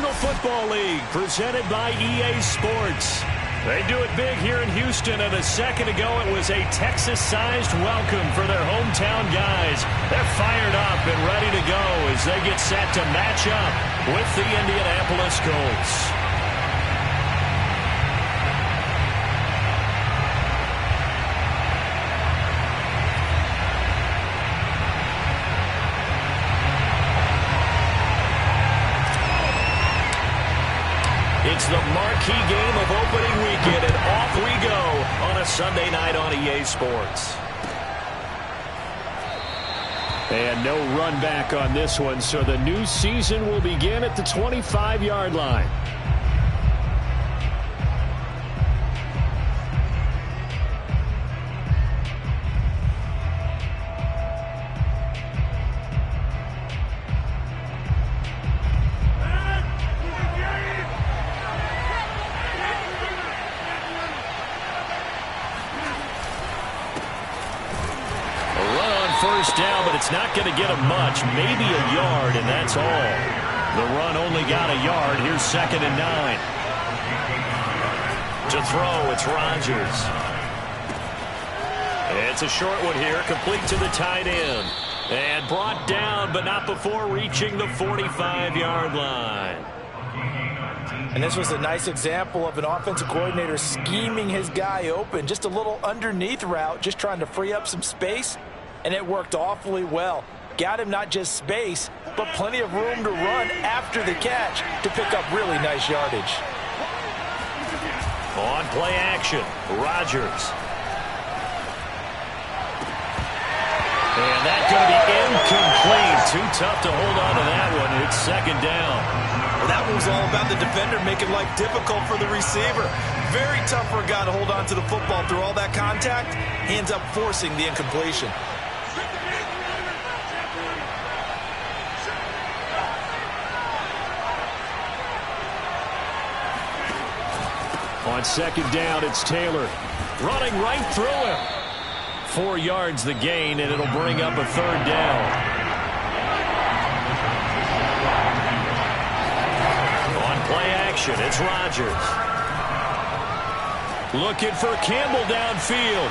National Football League, presented by EA Sports. They do it big here in Houston, and a second ago it was a Texas-sized welcome for their hometown guys. They're fired up and ready to go as they get set to match up with the Indianapolis Colts. It's the marquee game of opening weekend, and off we go on a Sunday night on EA Sports. And no run back on this one, so the new season will begin at the 25-yard line. First down, but it's not going to get him much. Maybe a yard, and that's all. The run only got a yard. Here's 2nd and 9. To throw, it's Rodgers. It's a short one here, complete to the tight end. And brought down, but not before reaching the 45-yard line. And this was a nice example of an offensive coordinator scheming his guy open. Just a little underneath route, just trying to free up some space. And it worked awfully well. Got him not just space, but plenty of room to run after the catch to pick up really nice yardage. On play action, Rodgers. And that's going to be incomplete. Too tough to hold on to that one. It's 2nd down. Well, that one was all about the defender making life difficult for the receiver. Very tough for a guy to hold on to the football through all that contact. He ends up forcing the incompletion. On 2nd down, it's Taylor. Running right through him. 4 yards the gain, and it'll bring up a 3rd down. On play action, it's Rodgers. Looking for Campbell downfield.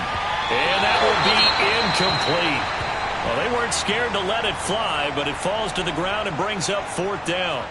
And that will be incomplete. Well, they weren't scared to let it fly, but it falls to the ground and brings up 4th down.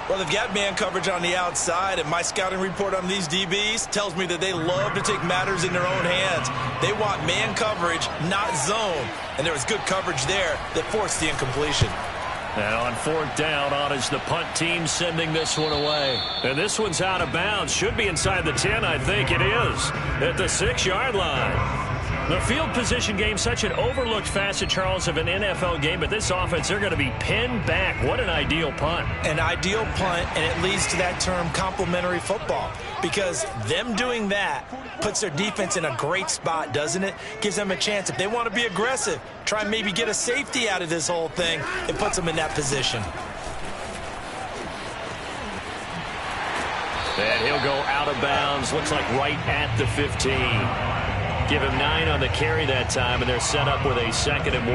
Well, they've got man coverage on the outside, and my scouting report on these DBs tells me that they love to take matters in their own hands. They want man coverage, not zone. And there was good coverage there that forced the incompletion. And on 4th down, on is the punt team sending this one away. And this one's out of bounds. Should be inside the 10, I think it is. At the 6-yard line. The field position game, such an overlooked facet, Charles, of an NFL game. But this offense, they're going to be pinned back. What an ideal punt. An ideal punt, and it leads to that term complementary football. Because them doing that puts their defense in a great spot, doesn't it? Gives them a chance. If they want to be aggressive, try and maybe get a safety out of this whole thing, it puts them in that position. And he'll go out of bounds. Looks like right at the 15. Give him 9 on the carry that time, and they're set up with a 2nd and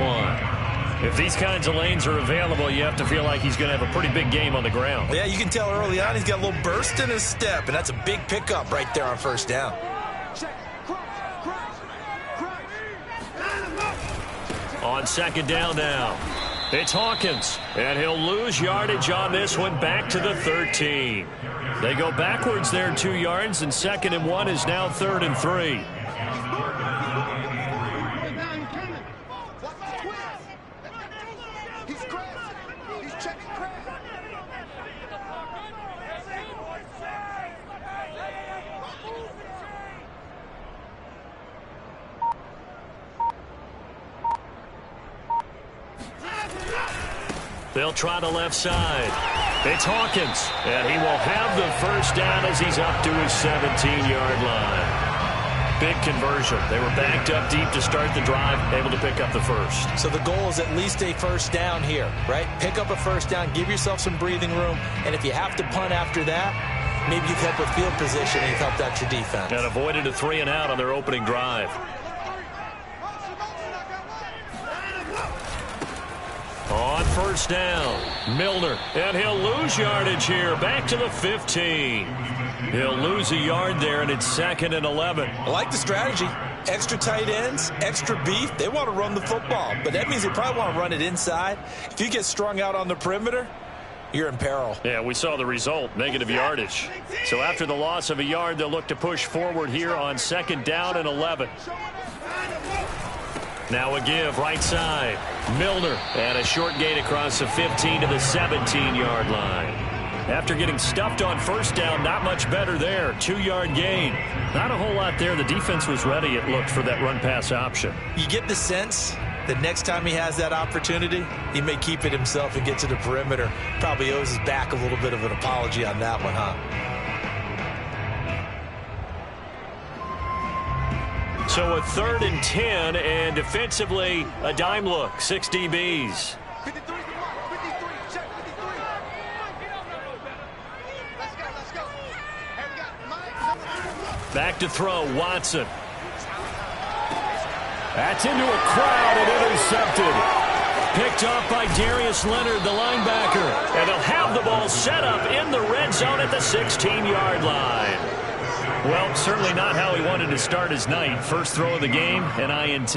1. If these kinds of lanes are available, you have to feel like he's going to have a pretty big game on the ground. Yeah, you can tell early on he's got a little burst in his step, and that's a big pickup right there on 1st down. On 2nd down now, it's Hawkins, and he'll lose yardage on this one back to the 13. They go backwards there 2 yards, and 2nd and 1 is now 3rd and 3. They'll try the left side. It's Hawkins, and he will have the 1st down as he's up to his 17-yard line. Big conversion. They were backed up deep to start the drive, able to pick up the 1st. So the goal is at least a 1st down here, right? Pick up a 1st down, give yourself some breathing room, and if you have to punt after that, maybe you've helped with field position and you've helped out your defense. And avoided a 3 and out on their opening drive. On first down, Milner, and he'll lose yardage here, back to the 15. He'll lose a yard there, and it's 2nd and 11. I like the strategy. Extra tight ends, extra beef. They want to run the football, but that means they probably want to run it inside. If you get strung out on the perimeter, you're in peril. Yeah, we saw the result, negative yardage. So after the loss of a yard, they'll look to push forward here on 2nd down and 11. Now a give, right side. Milner, and a short gain across the 15 to the 17-yard line. After getting stuffed on first down, not much better there. 2-yard gain. Not a whole lot there. The defense was ready, it looked, for that run-pass option. You get the sense that next time he has that opportunity, he may keep it himself and get to the perimeter. Probably owes his back a little bit of an apology on that one, huh? So a 3rd and 10, and defensively, a dime look. 6 DBs. Back to throw, Watson. That's into a crowd and intercepted. Picked off by Darius Leonard, the linebacker. And they'll have the ball set up in the red zone at the 16-yard line. Well, certainly not how he wanted to start his night. First throw of the game, an INT.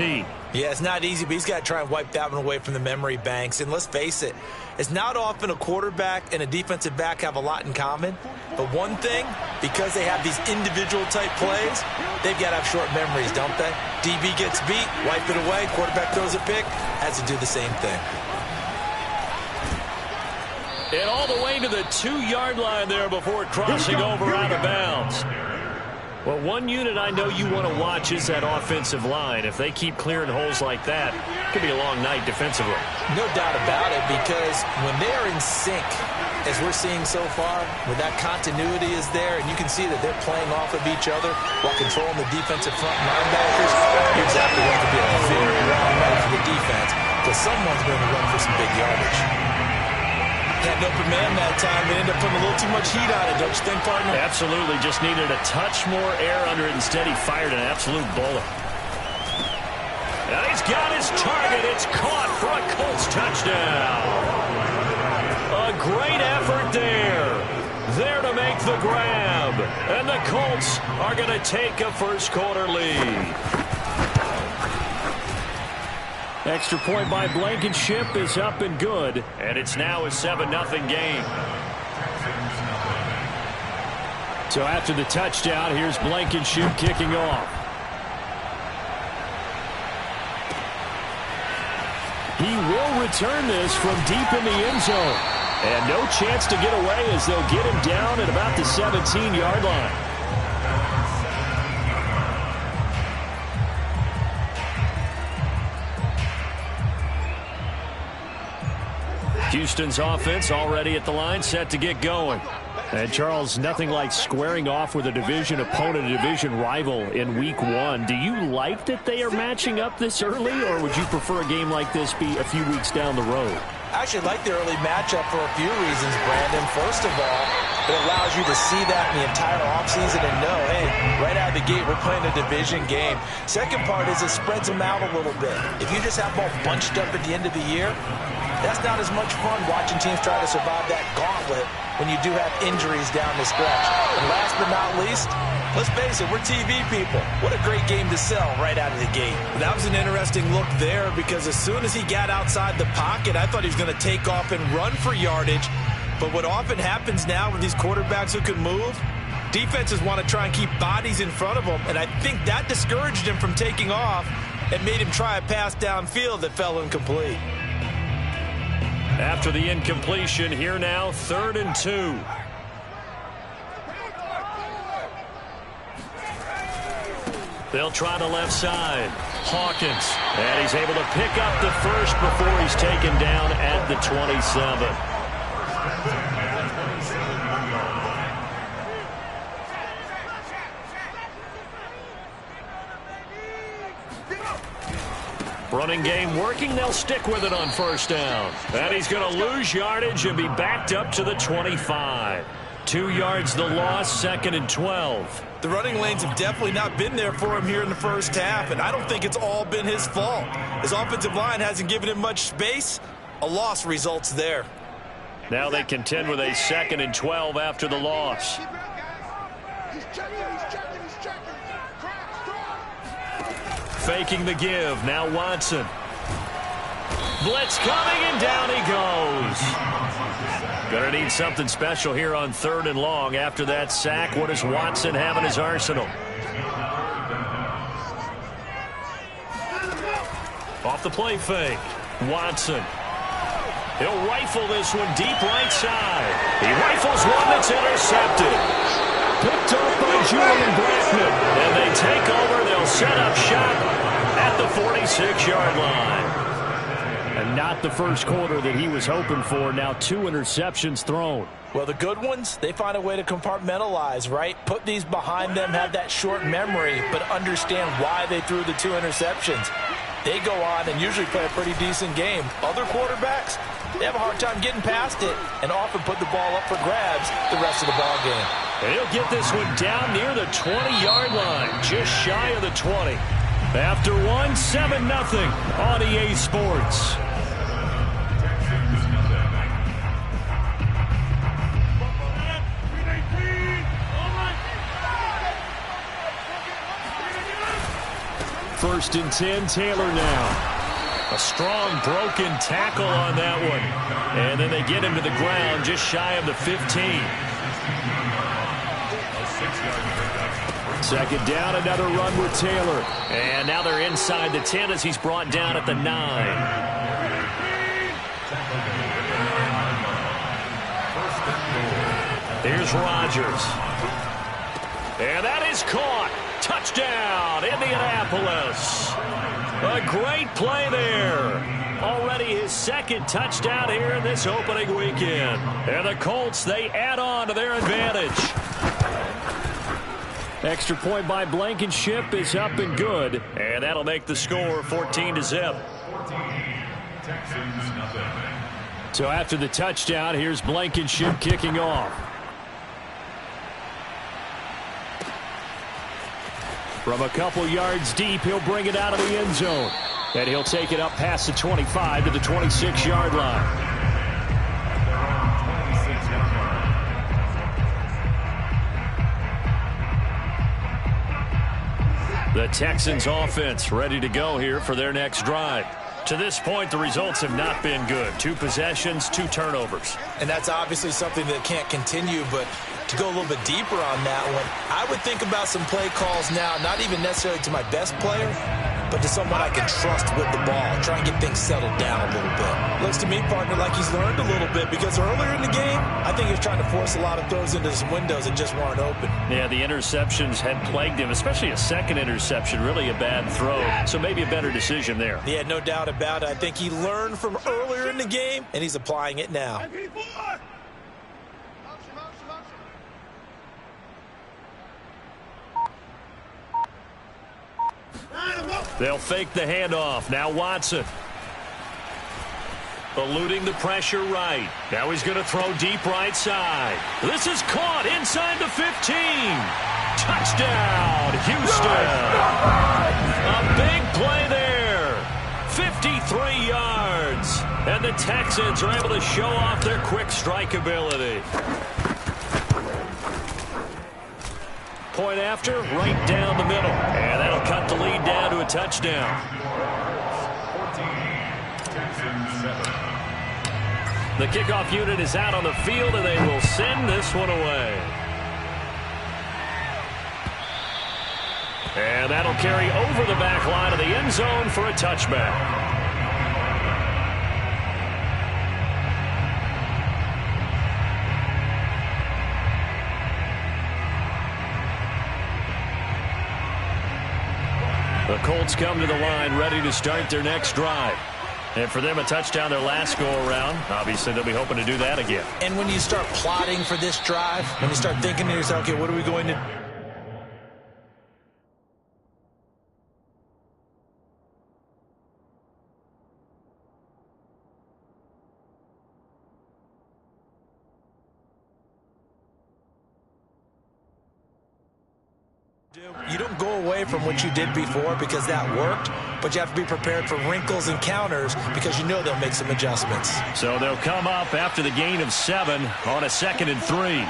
Yeah, it's not easy, but he's got to try and wipe that one away from the memory banks. And let's face it, it's not often a quarterback and a defensive back have a lot in common. But one thing, because they have these individual type plays, they've got to have short memories, don't they? DB gets beat, wipe it away, quarterback throws a pick, has to do the same thing. And all the way to the 2-yard line there before crossing over out of bounds. Well, one unit I know you want to watch is that offensive line. If they keep clearing holes like that, it could be a long night defensively. No doubt about it, because when they are in sync, as we're seeing so far, when that continuity is there, and you can see that they're playing off of each other while controlling the defensive front linebackers, you're exactly going to be a very long night for the defense, because someone's going to run for some big yardage. Had no man that time. They ended up putting a little too much heat on it, don't you think, partner? Absolutely. Just needed a touch more air under it. Instead, he fired an absolute bullet. And he's got his target. It's caught for a Colts touchdown. A great effort there. There to make the grab. And the Colts are going to take a first-quarter lead. Extra point by Blankenship is up and good, and it's now a 7-0 game. So after the touchdown, here's Blankenship kicking off. He will return this from deep in the end zone. And no chance to get away as they'll get him down at about the 17-yard line. Houston's offense already at the line, set to get going. And, Charles, nothing like squaring off with a division opponent, a division rival in Week 1. Do you like that they are matching up this early, or would you prefer a game like this be a few weeks down the road? I actually like the early matchup for a few reasons, Brandon. First of all, it allows you to see that in the entire offseason and know, hey, right out of the gate, we're playing a division game. Second part is it spreads them out a little bit. If you just have them all bunched up at the end of the year, that's not as much fun watching teams try to survive that gauntlet when you do have injuries down the stretch. And last but not least, let's face it, we're TV people. What a great game to sell right out of the gate. That was an interesting look there because as soon as he got outside the pocket, I thought he was going to take off and run for yardage. But what often happens now with these quarterbacks who can move, defenses want to try and keep bodies in front of them. And I think that discouraged him from taking off and made him try a pass downfield that fell incomplete. After the incompletion, here now, 3rd and 2. They'll try the left side. Hawkins. And he's able to pick up the first before he's taken down at the 27. Running game working. They'll stick with it on first down. And he's going to lose yardage and be backed up to the 25. 2 yards the loss, 2nd and 12. The running lanes have definitely not been there for him here in the first half, and I don't think it's all been his fault. His offensive line hasn't given him much space, A loss results there. Now they contend with a 2nd and 12 after the loss. Faking the give. Now Watson. Blitz coming, and down he goes. Gonna need something special here on 3rd and long. After that sack, what does Watson have in his arsenal? Off the play fake. Watson. He'll rifle this one deep right side. He rifles one that's intercepted. Picked up by Julian Blackman. And they take over. They'll set up shop at the 46-yard line. And not the first quarter that he was hoping for. Now 2 interceptions thrown. Well, the good ones, they find a way to compartmentalize, right? Put these behind them, have that short memory, but understand why they threw the 2 interceptions. They go on and usually play a pretty decent game. Other quarterbacks, they have a hard time getting past it and often put the ball up for grabs the rest of the ball game. And he'll get this one down near the 20-yard line, just shy of the 20. After 1, 7-0 on EA Sports. First and 10, Taylor now. A strong broken tackle on that one. And then they get him to the ground just shy of the 15. 2nd down, another run with Taylor. And now they're inside the 10 as he's brought down at the 9. Here's Rodgers. And that is caught. Touchdown, Indianapolis. A great play there. Already his 2nd touchdown here in this opening weekend. And the Colts, they add on to their advantage. Extra point by Blankenship is up and good. And that'll make the score 14-0. So after the touchdown, here's Blankenship kicking off. From a couple yards deep, he'll bring it out of the end zone. And he'll take it up past the 25 to the 26-yard line. The Texans offense ready to go here for their next drive. To this point, the results have not been good. 2 possessions, 2 turnovers. And that's obviously something that can't continue, but to go a little bit deeper on that one, I would think about some play calls now, not even necessarily to my best player, but to someone I can trust with the ball. Try and get things settled down a little bit. Looks to me, partner, like he's learned a little bit because earlier in the game, I think he was trying to force a lot of throws into some windows that just weren't open. Yeah, the interceptions had plagued him, especially a 2nd interception, really a bad throw. So maybe a better decision there. Yeah, no doubt about it. I think he learned from earlier in the game, and he's applying it now. They'll fake the handoff. Now Watson. Eluding the pressure right. Now he's going to throw deep right side. This is caught inside the 15. Touchdown, Houston. A big play there. 53 yards. And the Texans are able to show off their quick strike ability. Point after, right down the middle. And that'll cut the lead down to a touchdown. The kickoff unit is out on the field, and they will send this one away. And that'll carry over the back line of the end zone for a touchback. The Colts come to the line ready to start their next drive. And for them, a touchdown their last go-around. Obviously, they'll be hoping to do that again. And when you start plotting for this drive, when you start thinking to yourself, okay, what are we going to You don't go away from what you did before because that worked, but you have to be prepared for wrinkles and counters because you know they'll make some adjustments. So they'll come up after the gain of 7 on a 2nd and 3.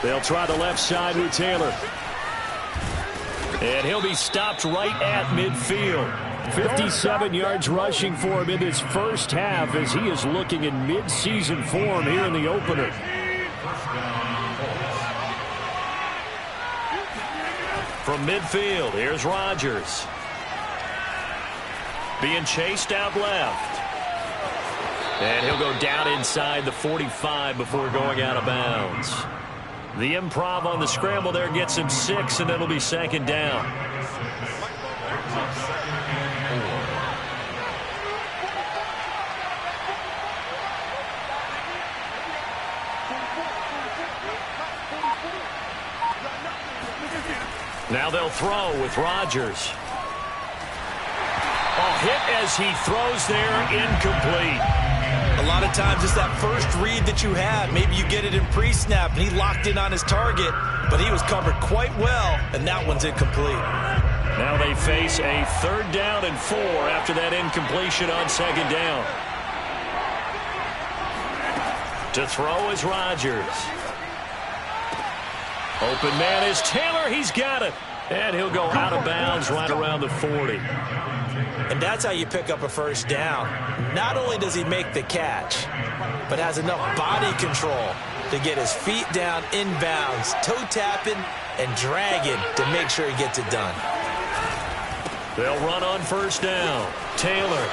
They'll try the left side with Taylor. And he'll be stopped right at midfield. 57 yards rushing for him in this first half as he is looking in mid-season form here in the opener. From midfield, here's Rodgers. Being chased out left. And he'll go down inside the 45 before going out of bounds. The improv on the scramble there gets him 6, and it'll be 2nd down. Now they'll throw with Rodgers. A hit as he throws there, incomplete. A lot of times it's that first read that you have. Maybe you get it in pre-snap, and he locked in on his target, but he was covered quite well, and that one's incomplete. Now they face a 3rd down and 4 after that incompletion on 2nd down. To throw is Rodgers. Open man is Taylor. He's got it. And he'll go out of bounds right around the 40. And that's how you pick up a 1st down. Not only does he make the catch, but has enough body control to get his feet down inbounds, toe tapping and dragging to make sure he gets it done. They'll run on 1st down. Taylor.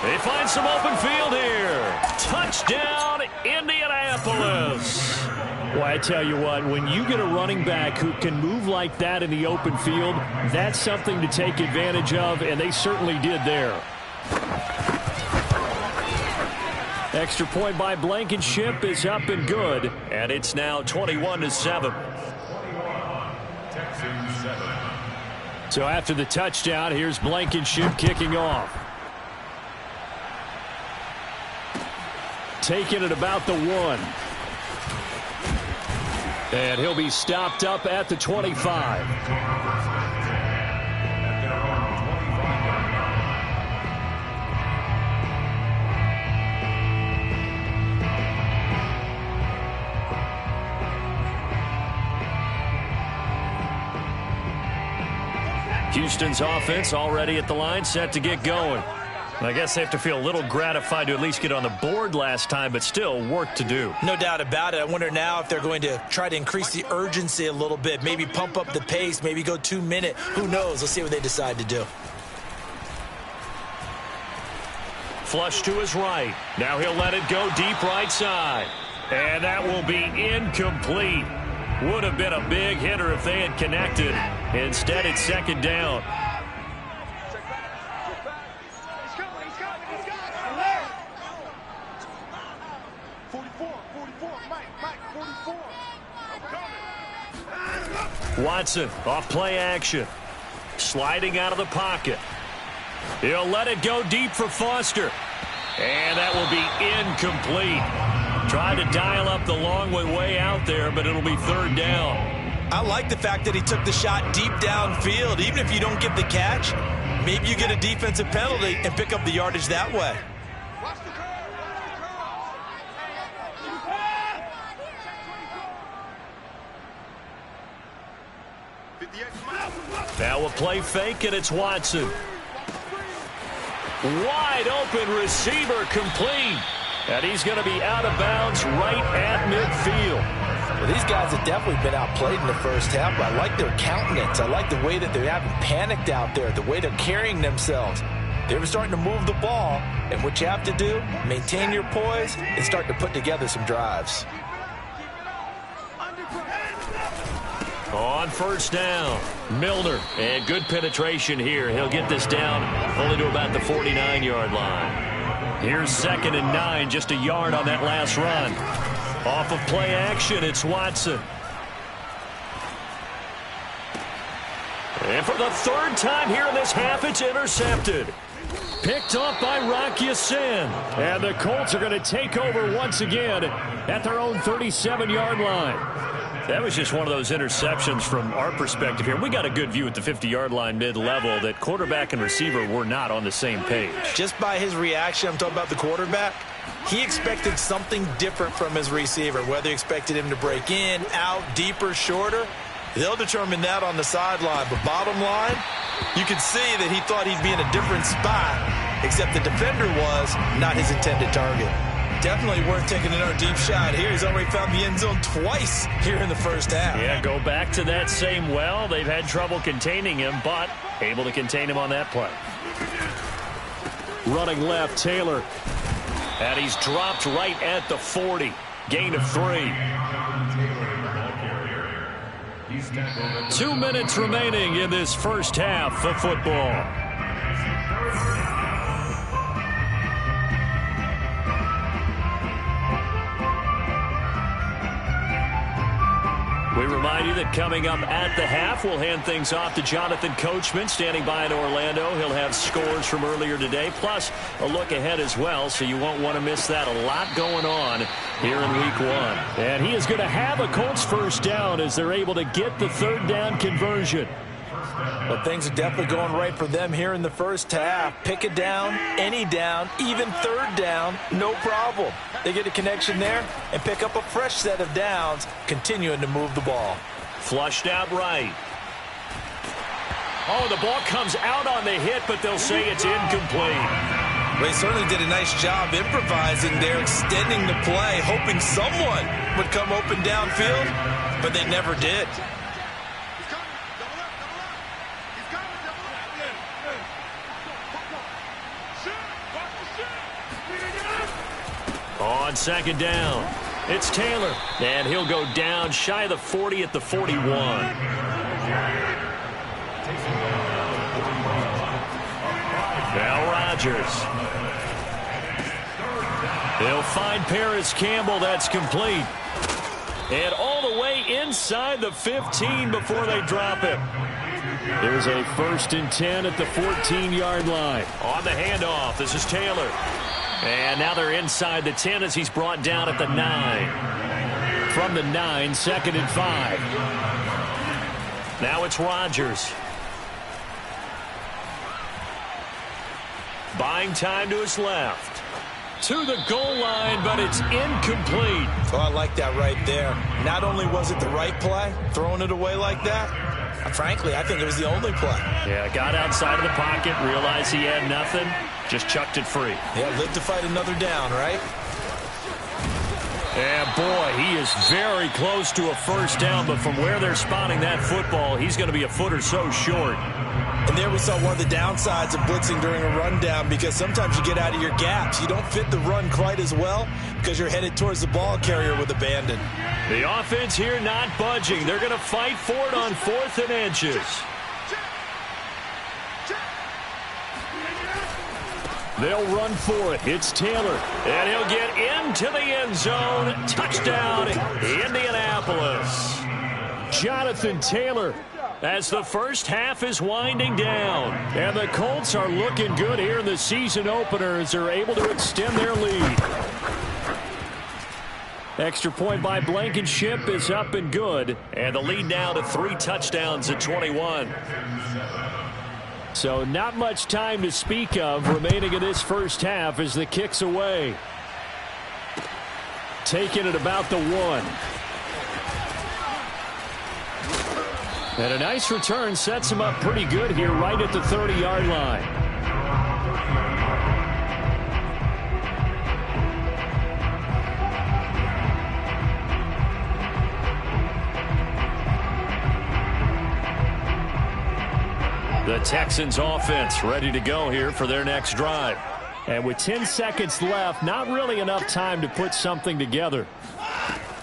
They find some open field here. Touchdown, Indianapolis. Well, I tell you what, when you get a running back who can move like that in the open field, that's something to take advantage of, and they certainly did there. Extra point by Blankenship is up and good, and it's now 21-7. So after the touchdown, here's Blankenship kicking off. Taking it about the 1. And he'll be stopped up at the 25. Houston's offense already at the line, set to get going. I guess they have to feel a little gratified to at least get on the board last time, but still work to do. No doubt about it. I wonder now if they're going to try to increase the urgency a little bit, maybe pump up the pace, maybe go 2-minute. Who knows? Let's see what they decide to do. Flush to his right. Now he'll let it go deep right side. And that will be incomplete. Would have been a big hitter if they had connected. Instead, it's 2nd down. Watson off play action. Sliding out of the pocket. He'll let it go deep for Foster. And that will be incomplete. Tried to dial up the long way out there, but it'll be 3rd down. I like the fact that he took the shot deep downfield. Even if you don't get the catch, maybe you get a defensive penalty and pick up the yardage that way. Now a play fake, and it's Watson. Wide open receiver complete. And he's going to be out of bounds right at midfield. Well, these guys have definitely been outplayed in the first half, but I like their countenance. I like the way that they haven't panicked out there, the way they're carrying themselves. They're starting to move the ball, and what you have to do, maintain your poise and start to put together some drives. On 1st down, Milner, and good penetration here. He'll get this down only to about the 49-yard line. Here's 2nd and 9, just a yard on that last run. Off of play action, it's Watson. And for the 3rd time here in this half, it's intercepted. Picked off by Rocky Sin. And the Colts are going to take over once again at their own 37-yard line. That was just one of those interceptions from our perspective here. We got a good view at the 50-yard line mid-level that quarterback and receiver were not on the same page. Just by his reaction, I'm talking about the quarterback, he expected something different from his receiver, whether he expected him to break in, out, deeper, shorter. They'll determine that on the sideline. But bottom line, you can see that he thought he'd be in a different spot, except the defender was not his intended target. Definitely worth taking another deep shot here. He's already found the end zone twice here in the first half. Yeah, go back to that same well. They've had trouble containing him, but able to contain him on that play. Running left, Taylor. And he's dropped right at the 40. Gain of 3. 2 minutes remaining in this first half of football. We remind you that coming up at the half, we'll hand things off to Jonathan Coachman, standing by in Orlando. He'll have scores from earlier today, plus a look ahead as well, so you won't want to miss that. A lot going on here in Week 1. And he is going to have a Colts first down as they're able to get the third down conversion. But things are definitely going right for them here in the first half. Pick a down, any down, even third down, no problem. They get a connection there and pick up a fresh set of downs, continuing to move the ball. Flushed out right. Oh, the ball comes out on the hit, but they'll say it's incomplete. They certainly did a nice job improvising there, extending the play, hoping someone would come open downfield, but they never did. On second down, it's Taylor, and he'll go down shy of the 40 at the 41. Now Rodgers. He'll find Paris Campbell. That's complete. And all the way inside the 15 before they drop him. There's a 1st and 10 at the 14-yard line. On the handoff, this is Taylor. And now they're inside the 10 as he's brought down at the 9. From the 9, 2nd and 5. Now it's Rodgers. Buying time to his left. To the goal line, but it's incomplete. Oh, I like that right there. Not only was it the right play, throwing it away like that, frankly, I think it was the only play. Yeah, got outside of the pocket, realized he had nothing, just chucked it free. Yeah, live to fight another down, right? And boy, he is very close to a first down, but from where they're spotting that football, he's going to be a foot or so short. And there we saw one of the downsides of blitzing during a rundown, because sometimes you get out of your gaps. You don't fit the run quite as well because you're headed towards the ball carrier with abandon. The offense here not budging. They're going to fight for it on 4th and inches. They'll run for it. It's Taylor. And he'll get into the end zone. Touchdown, Indianapolis. Jonathan Taylor, as the first half is winding down. And the Colts are looking good here in the season opener as they're able to extend their lead. Extra point by Blankenship is up and good. And the lead now to 3 touchdowns at 21. So not much time to speak of remaining in this first half as the kick's away. Taken at about the 1. And a nice return sets him up pretty good here right at the 30-yard line. The Texans offense ready to go here for their next drive. And with 10 seconds left, not really enough time to put something together.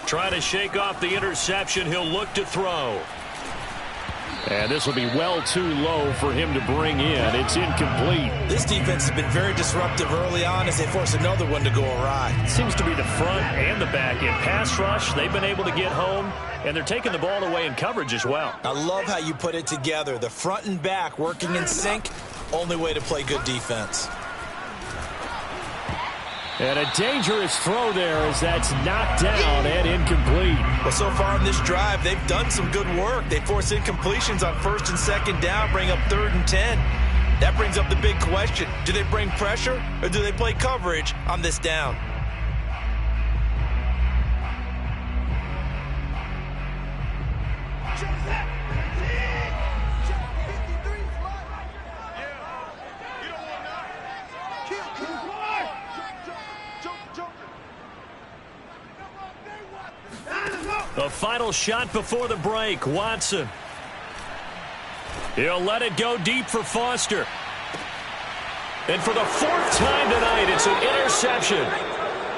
Trying to shake off the interception, he'll look to throw. And this will be well too low for him to bring in. It's incomplete. This defense has been very disruptive early on as they force another one to go awry. Seems to be the front and the back end. Pass rush, they've been able to get home, and they're taking the ball away in coverage as well. I love how you put it together. The front and back working in sync. Only way to play good defense. And a dangerous throw there as that's knocked down and incomplete. Well, so far in this drive, they've done some good work. They force incompletions on 1st and 2nd down, bring up 3rd and 10. That brings up the big question. Do they bring pressure or do they play coverage on this down? The final shot before the break, Watson. He'll let it go deep for Foster. And for the 4th time tonight, it's an interception.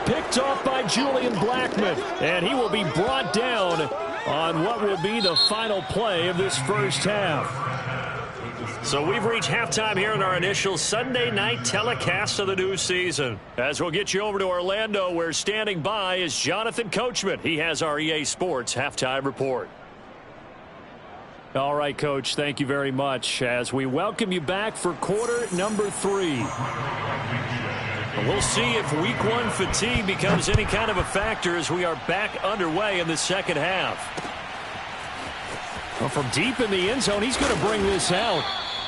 Picked off by Julian Blackmon. And he will be brought down on what will be the final play of this first half. So we've reached halftime here in our initial Sunday night telecast of the new season. As we'll get you over to Orlando, where standing by is Jonathan Coachman. He has our EA Sports halftime report. All right, Coach, thank you very much as we welcome you back for quarter number 3. We'll see if week 1 fatigue becomes any kind of a factor as we are back underway in the second half. Well, from deep in the end zone, he's going to bring this out.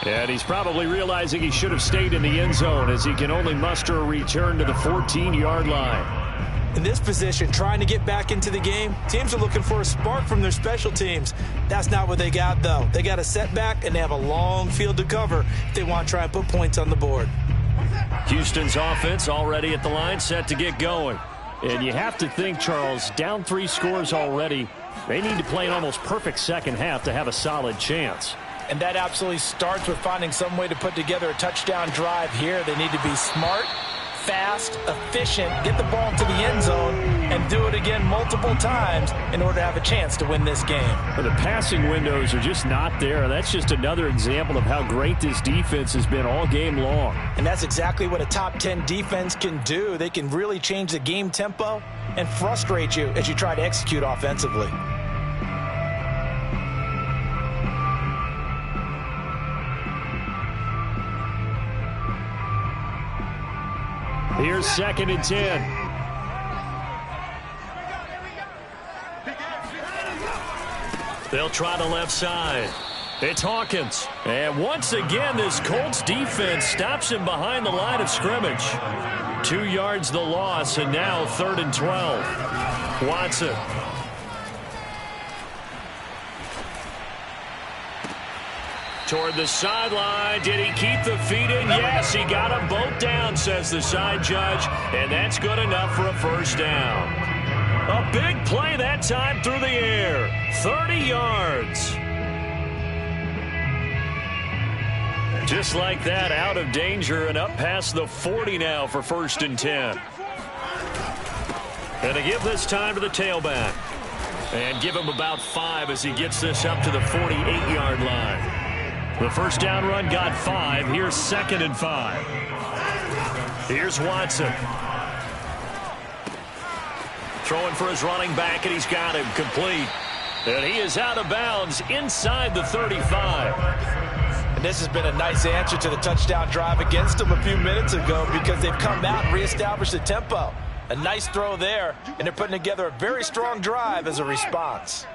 And he's probably realizing he should have stayed in the end zone as he can only muster a return to the 14-yard line. In this position, trying to get back into the game, teams are looking for a spark from their special teams. That's not what they got, though. They got a setback, and they have a long field to cover if they want to try and put points on the board. Houston's offense already at the line, set to get going. And you have to think, Charles, down 3 scores already. They need to play an almost perfect second half to have a solid chance. And that absolutely starts with finding some way to put together a touchdown drive here. They need to be smart, fast, efficient, get the ball to the end zone, and do it again multiple times in order to have a chance to win this game. Well, the passing windows are just not there. That's just another example of how great this defense has been all game long. And that's exactly what a top 10 defense can do. They can really change the game tempo and frustrate you as you try to execute offensively. Here's 2nd and 10. They'll try the left side. It's Hawkins. And once again, this Colts defense stops him behind the line of scrimmage. 2 yards the loss, and now 3rd and 12. Watson. Toward the sideline. Did he keep the feet in? Yes, he got them both down, says the side judge. And that's good enough for a first down. A big play that time through the air. 30 yards. Just like that, out of danger and up past the 40 now for 1st and 10. And to give this time to the tailback. And give him about 5 as he gets this up to the 48-yard line. The first down run got 5. Here's 2nd and 5. Here's Watson. Throwing for his running back, and he's got him complete. And he is out of bounds inside the 35. And this has been a nice answer to the touchdown drive against them a few minutes ago because they've come out and reestablished the tempo. A nice throw there, and they're putting together a very strong drive as a response.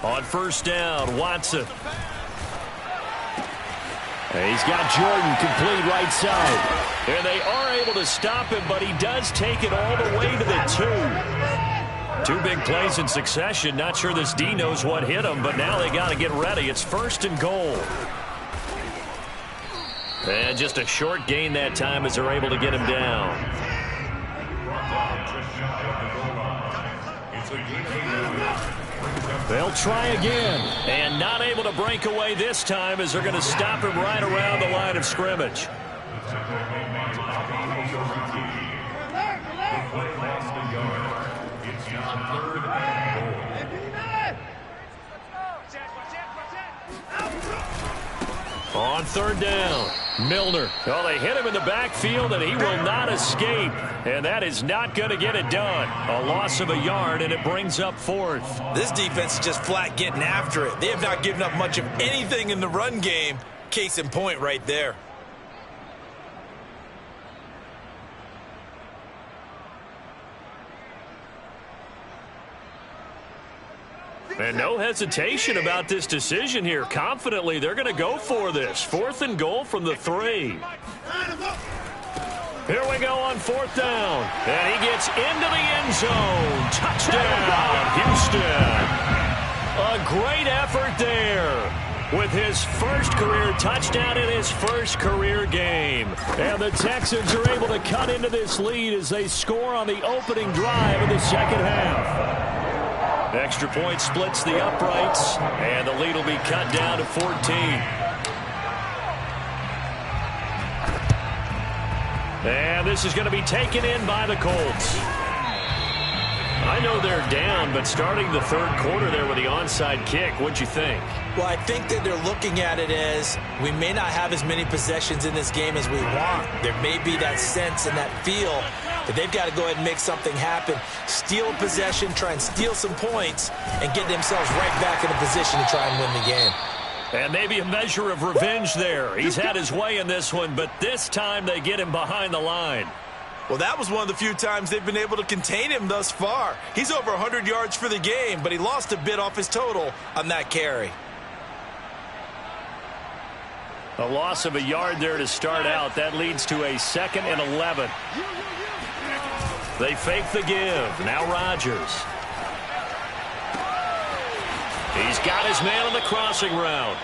On first down, Watson. He's got Jordan complete right side. And they are able to stop him, but he does take it all the way to the 2. 2 big plays in succession. Not sure this D knows what hit him, but now they got to get ready. It's 1st and goal. And just a short gain that time as they're able to get him down. They'll try again. And not able to break away this time as they're going to stop him right around the line of scrimmage. On 3rd down. Milner. Oh, they hit him in the backfield, and he will not escape. And that is not going to get it done. A loss of a yard, and it brings up 4th. This defense is just flat getting after it. They have not given up much of anything in the run game. Case in point right there. And no hesitation about this decision here. Confidently, they're going to go for this. 4th and goal from the 3. Here we go on 4th down. And he gets into the end zone. Touchdown, Houston. A great effort there with his first career touchdown in his first career game. And the Texans are able to cut into this lead as they score on the opening drive of the second half. Extra point splits the uprights, and the lead will be cut down to 14. And this is going to be taken in by the Colts. I know they're down, but starting the 3rd quarter there with the onside kick, what'd you think? Well, I think that they're looking at it as we may not have as many possessions in this game as we want. There may be that sense and that feel that they've got to go ahead and make something happen, steal a possession, try and steal some points, and get themselves right back in a position to try and win the game. And maybe a measure of revenge there. He's had his way in this one, but this time they get him behind the line. Well, that was one of the few times they've been able to contain him thus far. He's over 100 yards for the game, but he lost a bit off his total on that carry. A loss of a yard there to start out. That leads to a 2nd and 11. They fake the give. Now Rodgers. He's got his man on the crossing route.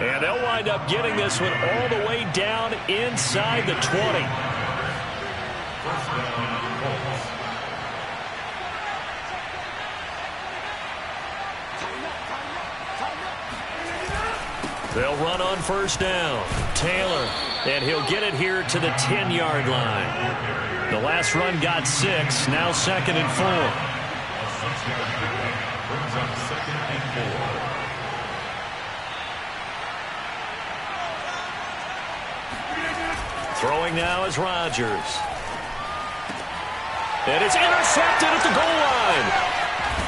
And they'll wind up getting this one all the way down inside the 20. They'll run on 1st down. Taylor, and he'll get it here to the 10-yard line. The last run got 6, now 2nd and 4. Throwing now is Rodgers. And it's intercepted at the goal line.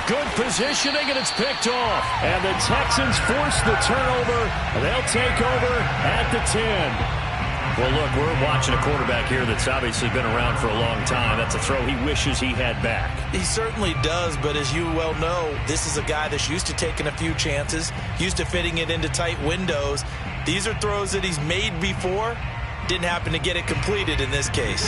Good positioning, and it's picked off. And the Texans force the turnover. They'll take over at the 10. Well, look, we're watching a quarterback here that's obviously been around for a long time. That's a throw he wishes he had back. He certainly does, but as you well know, this is a guy that's used to taking a few chances, used to fitting it into tight windows. These are throws that he's made before. Didn't happen to get it completed in this case.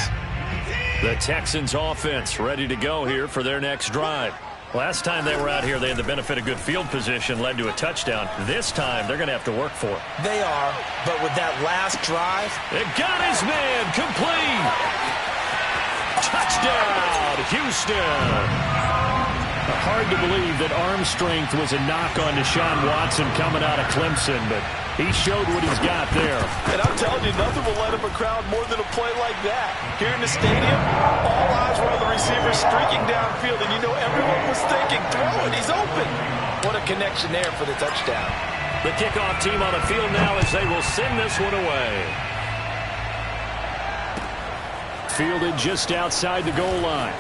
The Texans offense ready to go here for their next drive. Last time they were out here, they had the benefit of good field position, led to a touchdown. This time, they're going to have to work for it. They are, but with that last drive, it got his man complete. Touchdown, Houston. Hard to believe that arm strength was a knock on Deshaun Watson coming out of Clemson, but he showed what he's got there. And I'm telling you, nothing will light up a crowd more than a play like that. Here in the stadium, all eyes were on the receiver streaking downfield, and you know everyone was thinking, throw it, he's open. What a connection there for the touchdown. The kickoff team on the field now as they will send this one away. Fielded just outside the goal line.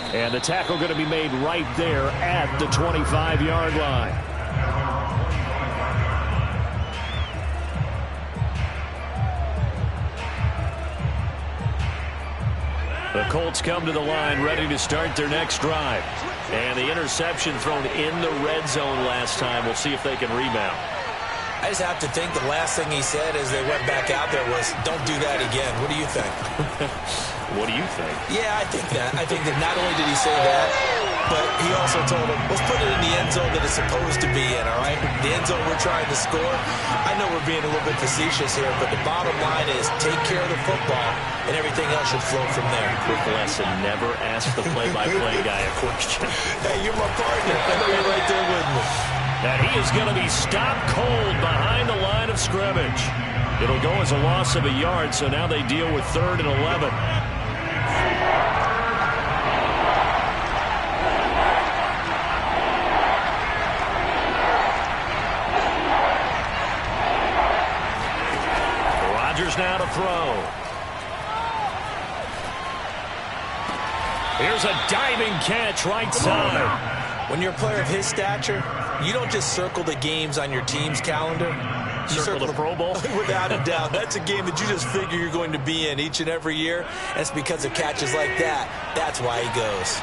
And the tackle going to be made right there at the 25-yard line. The Colts come to the line ready to start their next drive. And the interception thrown in the red zone last time. We'll see if they can rebound. I just have to think the last thing he said as they went back out there was, don't do that again. What do you think? What do you think? Yeah, I think that. I think that not only did he say that, but he also told him, let's put it in the end zone that it's supposed to be in, all right? The end zone we're trying to score. I know we're being a little bit facetious here, but the bottom line is take care of the football, and everything else should flow from there. Quick lesson, never ask the play-by-play guy a question. Hey, you're my partner. I know you're right there with me. And he is going to be stopped cold behind the line of scrimmage. It'll go as a loss of a yard, so now they deal with 3rd and 11. now to throw. Here's a diving catch right side. When you're a player of his stature, you don't just circle the games on your team's calendar. You circle the Pro Bowl? Without a doubt. That's a game that you just figure you're going to be in each and every year. And it's because of catches like that. That's why he goes.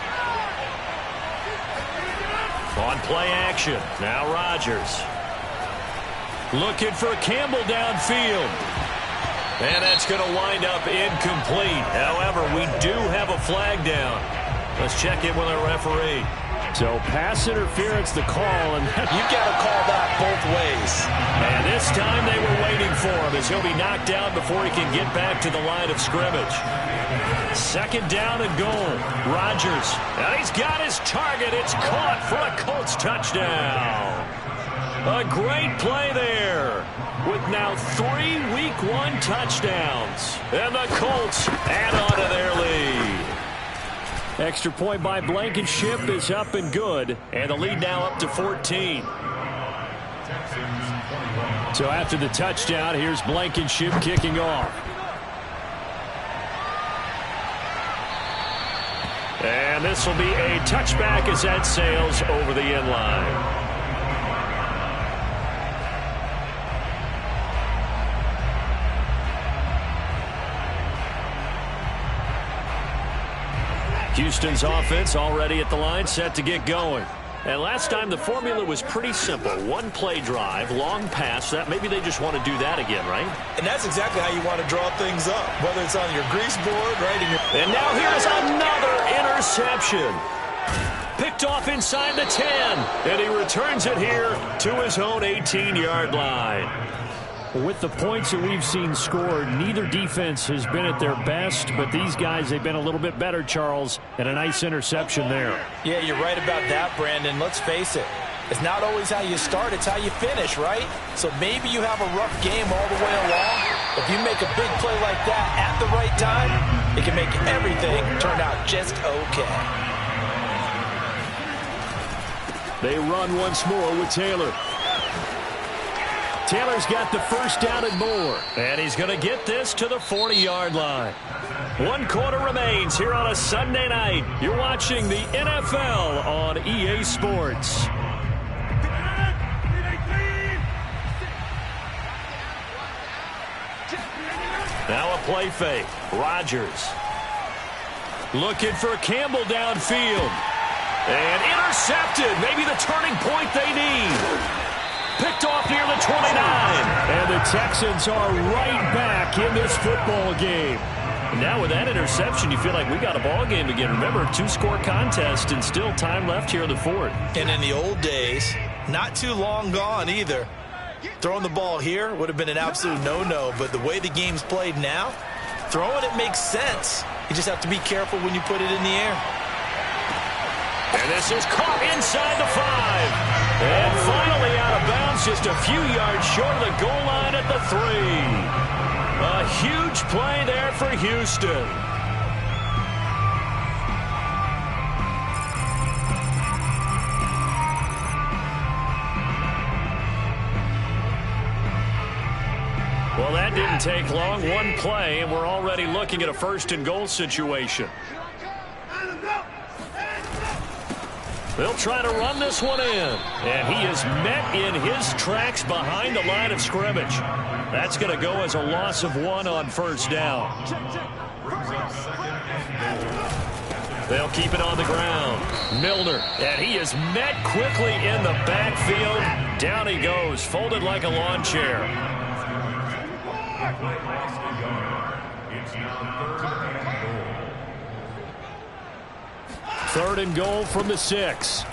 On play action. Now Rodgers. Looking for Campbell downfield. And that's going to wind up incomplete. However, we do have a flag down. Let's check in with our referee. So pass interference, the call. And you've got to call that both ways. And this time they were waiting for him as he'll be knocked down before he can get back to the line of scrimmage. Second down and goal. Rodgers. And he's got his target. It's caught for a Colts touchdown. A great play there with now 3 Week 1 touchdowns. And the Colts add on to their lead. Extra point by Blankenship is up and good. And the lead now up to 14. So after the touchdown, here's Blankenship kicking off. And this will be a touchback as that sails over the end line. Houston's offense already at the line, set to get going. And last time the formula was pretty simple. One play drive, long pass. That maybe they just want to do that again, right? And that's exactly how you want to draw things up, whether it's on your grease board, right? And now here's another interception. Picked off inside the 10. And he returns it here to his own 18-yard line. With the points that we've seen scored, neither defense has been at their best, but these guys, they've been a little bit better, Charles, and a nice interception there. Yeah, you're right about that, Brandon. Let's face it. It's not always how you start, it's how you finish, right? So maybe you have a rough game all the way along. If you make a big play like that at the right time, it can make everything turn out just okay. They run once more with Taylor. Taylor's got the first down and more. And he's going to get this to the 40-yard line. 1 quarter remains here on a Sunday night. You're watching the NFL on EA Sports. Now a play fake. Rodgers. Looking for Campbell downfield. And intercepted. Maybe the turning point they need. Picked off near the 29. And the Texans are right back in this football game. Now with that interception, you feel like we got a ball game again. Remember, 2-score contest and still time left here in the fourth. And in the old days, not too long gone either. Throwing the ball here would have been an absolute no-no. But the way the game's played now, throwing it makes sense. You just have to be careful when you put it in the air. And this is caught inside the 5. And finally out of bounds, just a few yards short of the goal line at the 3. A huge play there for Houston. Well, that didn't take long. One play, and we're already looking at a 1st and goal situation. They'll try to run this one in. And he is met in his tracks behind the line of scrimmage. That's going to go as a loss of 1 on 1st down. They'll keep it on the ground. Milner. And he is met quickly in the backfield. Down he goes, folded like a lawn chair. Third and goal from the 6.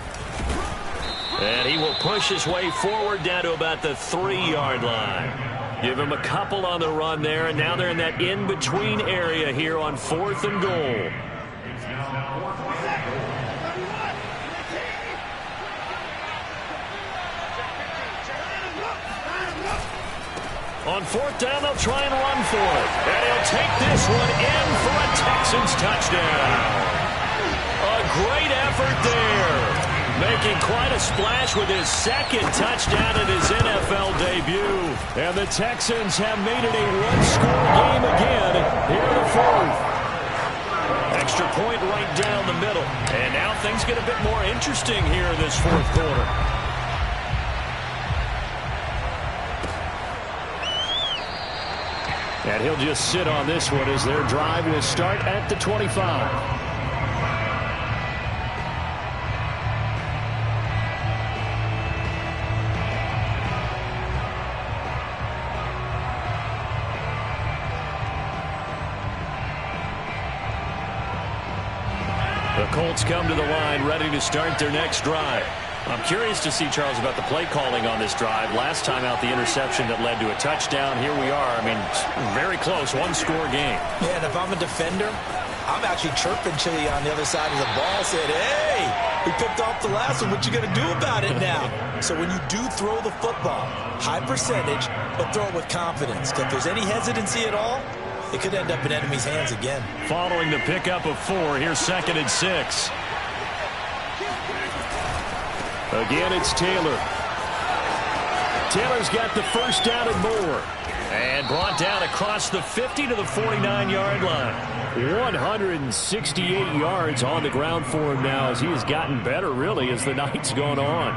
And he will push his way forward down to about the 3-yard line. Give him a couple on the run there, and now they're in that in-between area here on 4th and goal. On 4th down, they'll try and run for it. And he'll take this one in for a Texans touchdown. A great effort there. Making quite a splash with his second touchdown in his NFL debut. And the Texans have made it a one-score game again here in the fourth. Extra point right down the middle. And now things get a bit more interesting here in this fourth quarter. And he'll just sit on this one as their drive will start at the 25. The Colts come to the line ready to start their next drive. I'm curious to see, Charles, about the play calling on this drive. Last time out, the interception that led to a touchdown. Here we are. I mean, very close, one-score game. Yeah, and if I'm a defender, I'm actually chirping Chili on the other side of the ball, saying, hey, we picked off the last one. What you going to do about it now? So when you do throw the football, high percentage, but throw it with confidence. Because if there's any hesitancy at all, it could end up in enemy's hands again. Following the pickup of 4, here's 2nd and 6. Again, it's Taylor. Taylor's got the first down and more. And brought down across the 50 to the 49-yard line. 168 yards on the ground for him now as he has gotten better, really, as the night's gone on.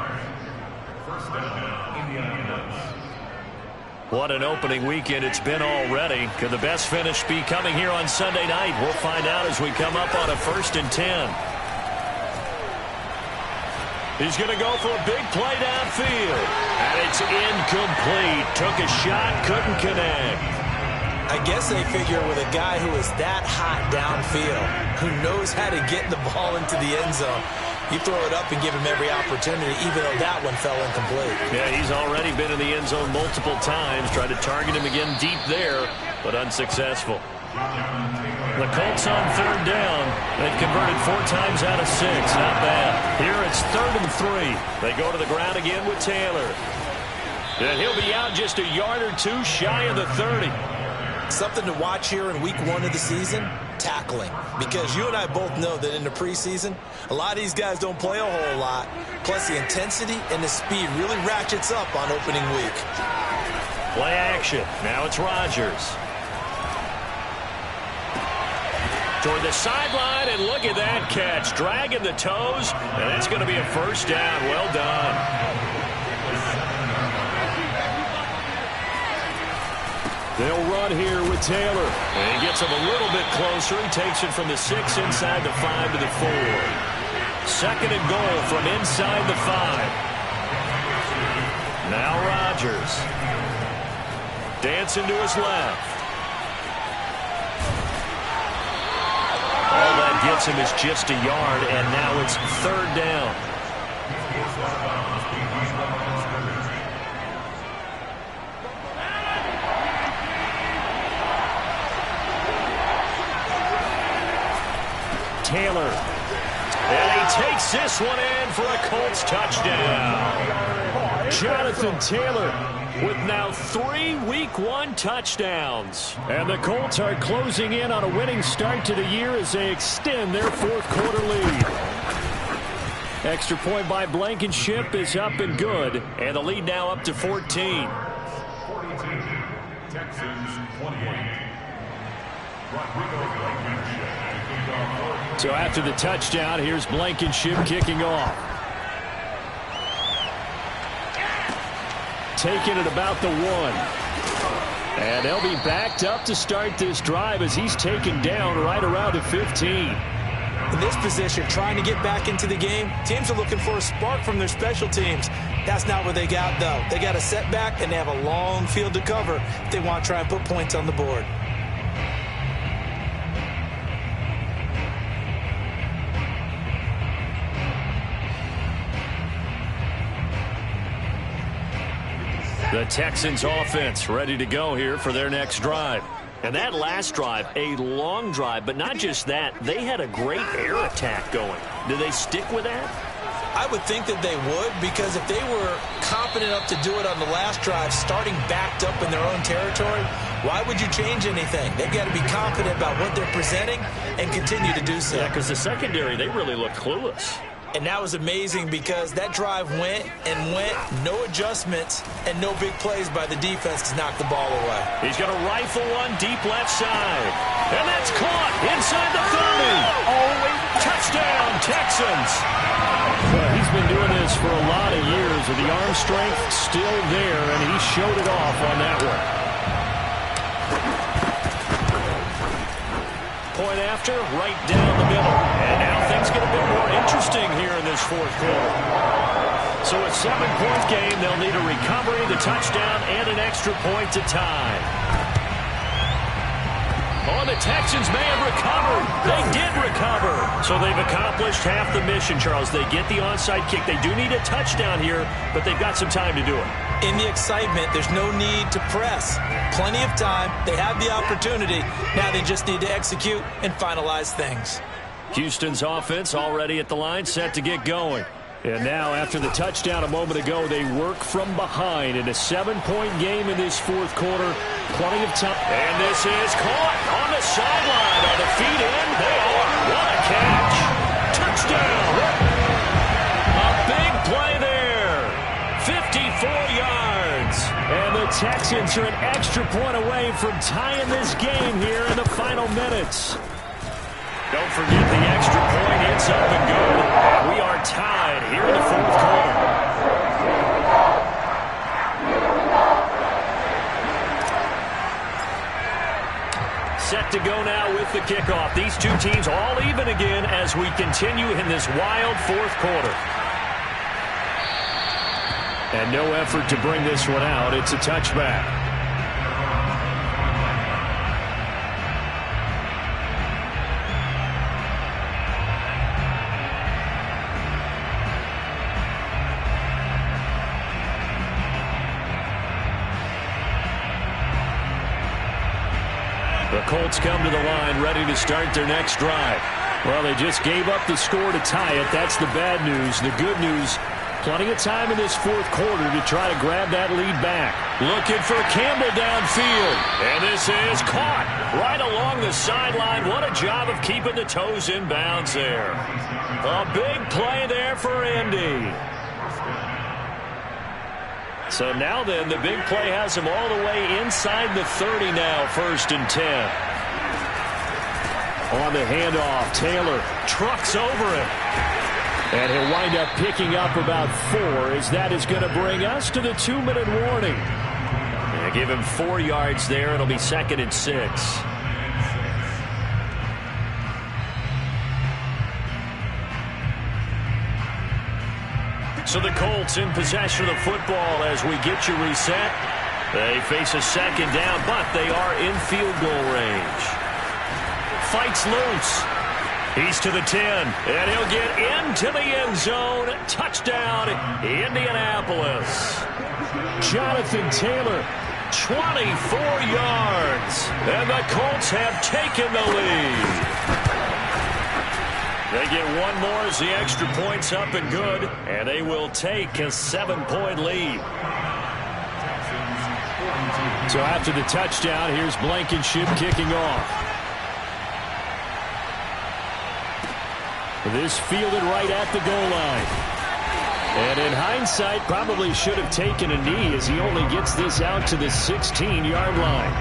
What an opening weekend it's been already. Could the best finish be coming here on Sunday night? We'll find out as we come up on a 1st and 10. He's going to go for a big play downfield. And it's incomplete. Took a shot, couldn't connect. I guess they figure with a guy who is that hot downfield, who knows how to get the ball into the end zone, you throw it up and give him every opportunity, even though that one fell incomplete. Yeah, he's already been in the end zone multiple times. Tried to target him again deep there, but unsuccessful. The Colts on 3rd down. They've converted 4 times out of 6. Not bad. Here it's 3rd and 3. They go to the ground again with Taylor. And he'll be out just a yard or 2 shy of the 30. Something to watch here in week 1 of the season, tackling. Because you and I both know that in the preseason, a lot of these guys don't play a whole lot. Plus the intensity and the speed really ratchets up on opening week. Play action. Now it's Rodgers. Toward the sideline, and look at that catch. Dragging the toes, and that's going to be a first down. Well done. They'll run here with Taylor. And he gets him a little bit closer. He takes it from the 6 inside the 5 to the 4. 2nd and goal from inside the 5. Now Rodgers. Dancing to his left. All that gets him is just a yard, and now it's 3rd down. Taylor. And he takes this one in for a Colts touchdown. Jonathan Taylor with now 3 Week 1 touchdowns. And the Colts are closing in on a winning start to the year as they extend their 4th quarter lead. Extra point by Blankenship is up and good. And the lead now up to 14. 42, Texans 28. So after the touchdown, here's Blankenship kicking off. Taking it about the 1. And they'll be backed up to start this drive as he's taken down right around the 15. In this position, trying to get back into the game, teams are looking for a spark from their special teams. That's not what they got, though. They got a setback, and they have a long field to cover if they want to try and put points on the board. The Texans offense ready to go here for their next drive. And that last drive, a long drive, but not just that, they had a great air attack going. Do they stick with that? I would think that they would, because if they were confident enough to do it on the last drive, starting backed up in their own territory, why would you change anything? They've got to be confident about what they're presenting and continue to do so. Yeah, because the secondary, they really look clueless. And that was amazing because that drive went and went, no adjustments, and no big plays by the defense to knock the ball away. He's going to rifle one deep left side. And that's caught inside the 30. Touchdown, Texans. Well, he's been doing this for a lot of years with the arm strength still there, and he showed it off on that one. Point after, right down the middle. And now things get a bit more interesting here in this fourth quarter. So a 7-point game, they'll need a recovery, the touchdown, and an extra point to tie. Oh, the Texans may have recovered. They did recover. So they've accomplished half the mission, Charles. They get the onside kick. They do need a touchdown here, but they've got some time to do it. In the excitement, there's no need to press. Plenty of time. They have the opportunity. Now they just need to execute and finalize things. Houston's offense already at the line, set to get going. And now, after the touchdown a moment ago, they work from behind in a 7-point game in this fourth quarter. Plenty of time. And this is caught on the sideline. Are the feet in? They are. What a catch. Touchdown. A big play there. 54 yards. And the Texans are an extra point away from tying this game here in the final minutes. Don't forget the extra point. It's up and good. And we are tied here in the fourth quarter. Set to go now with the kickoff. These two teams all even again as we continue in this wild fourth quarter. And no effort to bring this one out. It's a touchback. The Colts come to the line ready to start their next drive. Well, they just gave up the score to tie it. That's the bad news. The good news, plenty of time in this fourth quarter to try to grab that lead back. Looking for Campbell downfield. And this is caught right along the sideline. What a job of keeping the toes in bounds there. A big play there for Indy. So now then, the big play has him all the way inside the 30 now, 1st and 10. On the handoff, Taylor trucks over it. And he'll wind up picking up about 4, as that is going to bring us to the 2-minute warning. And give him 4 yards there. It'll be 2nd and 6. So the Colts in possession of the football as we get you reset. They face a 2nd down, but they are in field goal range. Fights loose. He's to the 10, and he'll get into the end zone. Touchdown, Indianapolis. Jonathan Taylor, 24 yards, and the Colts have taken the lead. They get one more as the extra point's up and good, and they will take a 7-point lead. So after the touchdown, here's Blankenship kicking off. This fielded right at the goal line. And in hindsight, probably should have taken a knee as he only gets this out to the 16-yard line.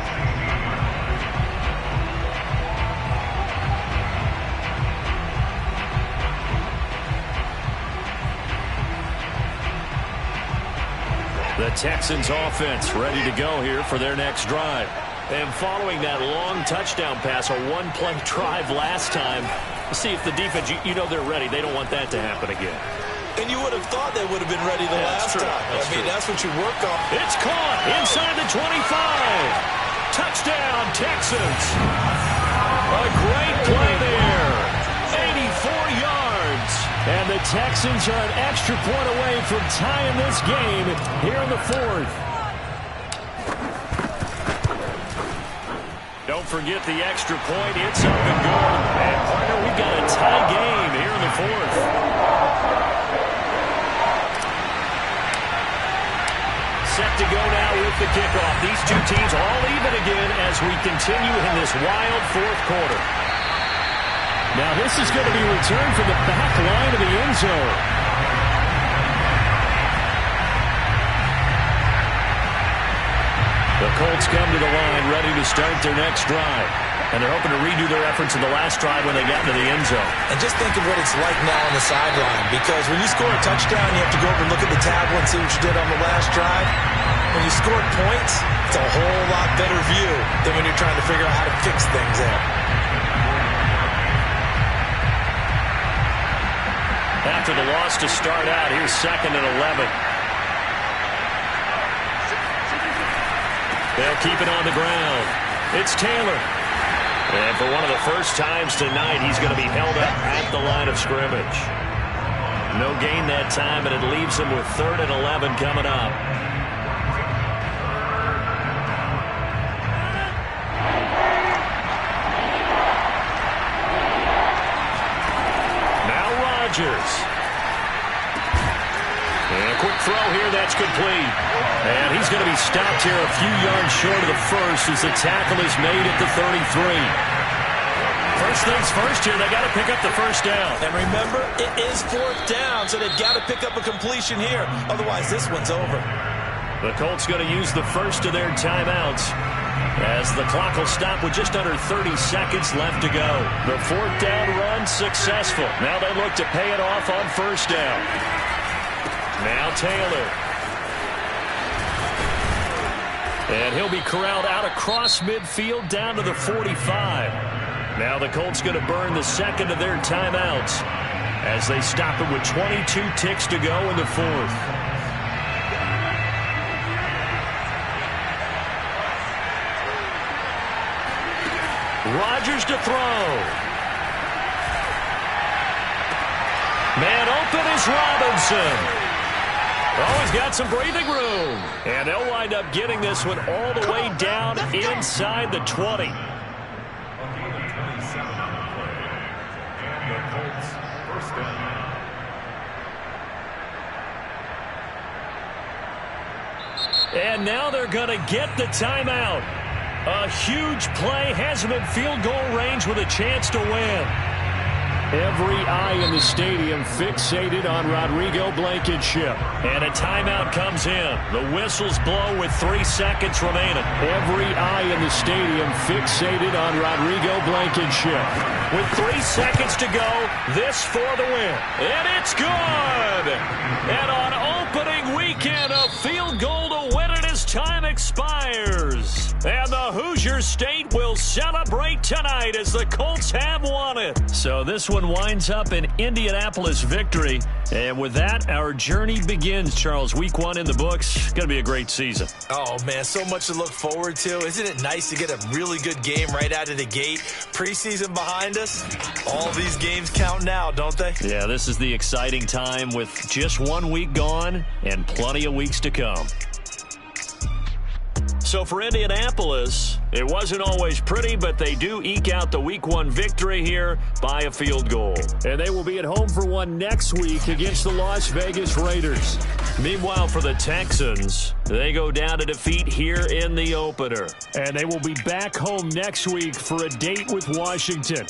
The Texans offense ready to go here for their next drive. And following that long touchdown pass, a one-play drive last time, see if the defense, you know they're ready. They don't want that to happen again. And you would have thought they would have been ready the last time. I mean, that's what you work on. It's caught inside the 25. Touchdown, Texans. A great play there. 84 yards. And the Texans are an extra point away from tying this game here in the fourth. Don't forget the extra point. It's up and good. And, partner, we've got a tie game here in the fourth. Set to go now with the kickoff. These two teams all even again as we continue in this wild fourth quarter. Now this is going to be returned from the back line of the end zone. The Colts come to the line ready to start their next drive. And they're hoping to redo their efforts in the last drive when they got into the end zone. And just think of what it's like now on the sideline. Because when you score a touchdown, you have to go over and look at the tablet and see what you did on the last drive. When you scored points, it's a whole lot better view than when you're trying to figure out how to fix things there. After the loss to start out, here's 2nd and 11. They'll keep it on the ground. It's Taylor. And for one of the first times tonight, he's going to be held up at the line of scrimmage. No gain that time, and it leaves him with 3rd and 11 coming up. Now Rodgers. And a quick throw here, that's complete. And he's going to be stopped here a few yards short of the first as the tackle is made at the 33. First things first here, they got to pick up the first down. And remember, it is 4th down, so they've got to pick up a completion here. Otherwise, this one's over. The Colts going to use the first of their timeouts as the clock will stop with just under 30 seconds left to go. The 4th down run successful. Now they look to pay it off on first down. Now Taylor. And he'll be corralled out across midfield down to the 45. Now the Colts going to burn the second of their timeouts as they stop it with 22 ticks to go in the 4th. Rodgers to throw. Man open is Robinson. Oh, he's got some breathing room. And they'll wind up getting this one all the way down inside the 20. And now they're going to get the timeout. A huge play has them in field goal range with a chance to win. Every eye in the stadium fixated on Rodrigo Blankenship. And a timeout comes in. The whistles blow with 3 seconds remaining. Every eye in the stadium fixated on Rodrigo Blankenship. With 3 seconds to go, this for the win. And it's good! And on opening weekend, a field goal to win it as time expires. And the Hoosier State will celebrate tonight as the Colts have won it. So this one winds up an Indianapolis victory. And with that, our journey begins, Charles. Week 1 in the books. Going to be a great season. Oh, man, so much to look forward to. Isn't it nice to get a really good game right out of the gate? Preseason behind us. All these games count now, don't they? Yeah, this is the exciting time with just 1 week gone and plenty of weeks to come. So for Indianapolis, it wasn't always pretty, but they do eke out the Week 1 victory here by a field goal. And they will be at home for one next week against the Las Vegas Raiders. Meanwhile, for the Texans, they go down to defeat here in the opener. And they will be back home next week for a date with Washington.